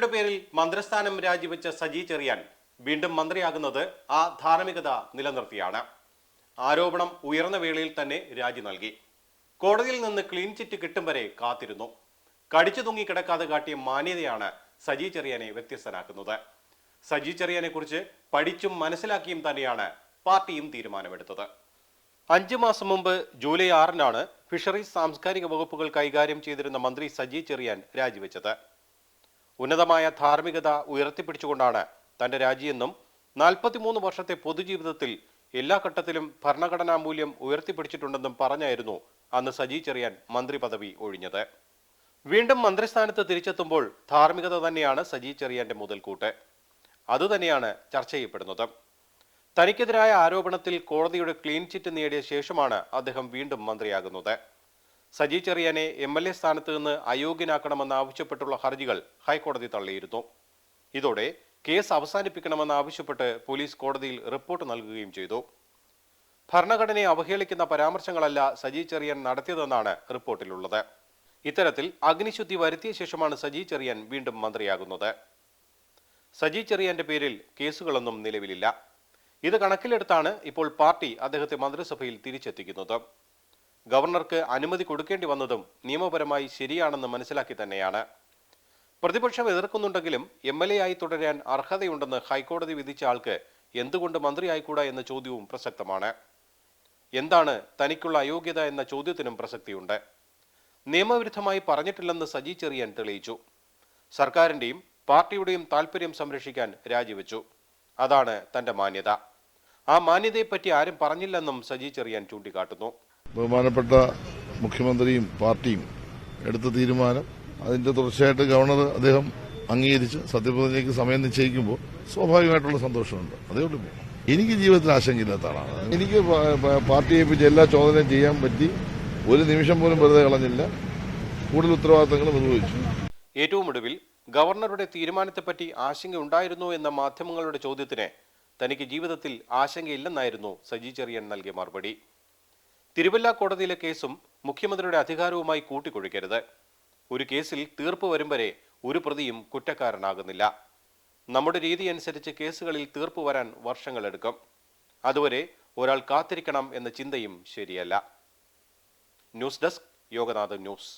അഴിമതിയുടെ പേരിൽ മന്ത്രിസ്ഥാനം രാജിവെച്ച സജി ചെറിയാൻ വീണ്ടും മന്ത്രിയാകുന്നത് ആ ധാർമ്മികത നിലനിർത്തിയാണ്. ആരോപണം ഉയർന്ന വേളയിൽ തന്നെ രാജി നൽകി. കോടതിയിൽ നിന്ന് ക്ലീൻ ചിറ്റ് കിട്ടും വരെ കാത്തിരുന്നു. കടിച്ചു തൂങ്ങി കിടക്കാതെ കാട്ടിയ മാന്യതയാണ് സജി ചെറിയാനെ വ്യത്യസ്തനാക്കുന്നത്. സജി ചെറിയാനെ കുറിച്ച് പഠിച്ചും മനസ്സിലാക്കിയും തന്നെയാണ് പാർട്ടിയും തീരുമാനമെടുത്തത്. 5 മാസം മുമ്പ് ജൂലൈ 6-നാണ് ഫിഷറീസ് സാംസ്കാരിക വകുപ്പുകൾ കൈകാര്യം ചെയ്തിരുന്ന മന്ത്രി സജി ചെറിയാൻ രാജിവെച്ചത്. ഉന്നതമായ ധാർമ്മികത ഉയർത്തിപ്പിടിച്ചുകൊണ്ടാണ് തന്റെ രാജിയെന്നും 43 വർഷത്തെ പൊതുജീവിതത്തിൽ എല്ലാ ഘട്ടത്തിലും ഭരണഘടനാ മൂല്യം ഉയർത്തിപ്പിടിച്ചിട്ടുണ്ടെന്നും പറഞ്ഞായിരുന്നു അന്ന് സജി ചെറിയാൻ മന്ത്രി പദവി ഒഴിഞ്ഞത്. വീണ്ടും മന്ത്രിസ്ഥാനത്ത് തിരിച്ചെത്തുമ്പോൾ ധാർമ്മികത തന്നെയാണ് സജി ചെറിയാന്റെ മുതൽക്കൂട്ട്. അതുതന്നെയാണ് ചർച്ച ചെയ്യപ്പെടുന്നത്. തനിക്കെതിരായ ആരോപണത്തിൽ കോടതിയുടെ ക്ലീൻ ചിറ്റ് നേടിയ ശേഷമാണ് അദ്ദേഹം വീണ്ടും മന്ത്രിയാകുന്നത്. സജി ചെറിയാനെ MLA സ്ഥാനത്ത് നിന്ന് അയോഗ്യനാക്കണമെന്നാവശ്യപ്പെട്ടുള്ള ഹർജികൾ ഹൈക്കോടതി തള്ളിയിരുന്നു. ഇതോടെ കേസ് അവസാനിപ്പിക്കണമെന്നാവശ്യപ്പെട്ട് പോലീസ് കോടതിയിൽ റിപ്പോർട്ട് നൽകുകയും ചെയ്തു. ഭരണഘടനയെ അവഹേളിക്കുന്ന പരാമർശങ്ങളല്ല സജി ചെറിയാൻ നടത്തിയതെന്നാണ് റിപ്പോർട്ടിലുള്ളത്. ഇത്തരത്തിൽ അഗ്നിശുദ്ധി വരുത്തിയ ശേഷമാണ് സജി ചെറിയാൻ വീണ്ടും മന്ത്രിയാകുന്നത്. സജി ചെറിയാന്റെ പേരിൽ കേസുകളൊന്നും നിലവിലില്ല. ഇത് കണക്കിലെടുത്താണ് ഇപ്പോൾ പാർട്ടി അദ്ദേഹത്തെ മന്ത്രിസഭയിൽ തിരിച്ചെത്തിക്കുന്നത്. ഗവർണർക്ക് അനുമതി കൊടുക്കേണ്ടി വന്നതും നിയമപരമായി ശരിയാണെന്ന് മനസ്സിലാക്കി തന്നെയാണ്. പ്രതിപക്ഷം എതിർക്കുന്നുണ്ടെങ്കിലും MLA ആയി തുടരാൻ അർഹതയുണ്ടെന്ന് ഹൈക്കോടതി വിധിച്ച ആൾക്ക് എന്തുകൊണ്ട് മന്ത്രിയായിക്കൂടാ എന്ന ചോദ്യവും പ്രസക്തമാണ്. എന്താണ് തനിക്കുള്ള അയോഗ്യത എന്ന ചോദ്യത്തിനും പ്രസക്തിയുണ്ട്. നിയമവിരുദ്ധമായി പറഞ്ഞിട്ടില്ലെന്ന് സജി ചെറിയാൻ തെളിയിച്ചു. സർക്കാരിന്റെയും പാർട്ടിയുടെയും താൽപര്യം സംരക്ഷിക്കാൻ രാജിവെച്ചു. അതാണ് തന്റെ മാന്യത. ആ മാന്യതയെപ്പറ്റി ആരും പറഞ്ഞില്ലെന്നും സജി ചെറിയാൻ ചൂണ്ടിക്കാട്ടുന്നു. ബഹുമാനപ്പെട്ട മുഖ്യമന്ത്രിയും പാർട്ടിയും എടുത്ത തീരുമാനം, അതിന്റെ തുടർച്ചയായിട്ട് ഗവർണർ അദ്ദേഹം അംഗീകരിച്ച് സത്യപ്രതിജ്ഞയ്ക്ക് സമയം നിശ്ചയിക്കുമ്പോൾ സ്വാഭാവികമായിട്ടുള്ള സന്തോഷമുണ്ട്. അതേ ഉള്ളൂ. എനിക്ക് ജീവിതത്തിൽ ആശങ്കയില്ലാത്ത ആളാണ്. എനിക്ക് പാർട്ടിയെ ഏൽപ്പിച്ച് എല്ലാ ചോദനയും ചെയ്യാൻ പറ്റി. ഒരു നിമിഷം പോലും വെറുതെ കളഞ്ഞില്ല. കൂടുതൽ ഉത്തരവാദിത്തങ്ങൾ നിർവഹിച്ചു. ഏറ്റവും ഒടുവിൽ ഗവർണറുടെ തീരുമാനത്തെപ്പറ്റി ആശങ്കയുണ്ടായിരുന്നോ എന്ന മാധ്യമങ്ങളുടെ ചോദ്യത്തിന് തനിക്ക് ജീവിതത്തിൽ ആശങ്കയില്ലെന്നായിരുന്നു സജി ചെറിയാൻ നൽകിയ മറുപടി. തിരുവല്ല കോടതിയിലെ കേസും മുഖ്യമന്ത്രിയുടെ അധികാരവുമായി കൂട്ടിക്കൊഴിക്കരുത്. ഒരു കേസിൽ തീർപ്പ് വരും വരെ ഒരു പ്രതിയും കുറ്റക്കാരനാകുന്നില്ല. നമ്മുടെ രീതി അനുസരിച്ച് കേസുകളിൽ തീർപ്പ് വരാൻ വർഷങ്ങളെടുക്കും. അതുവരെ ഒരാൾ കാത്തിരിക്കണം എന്ന ചിന്തയും ശരിയല്ല. News desk Yoganath news.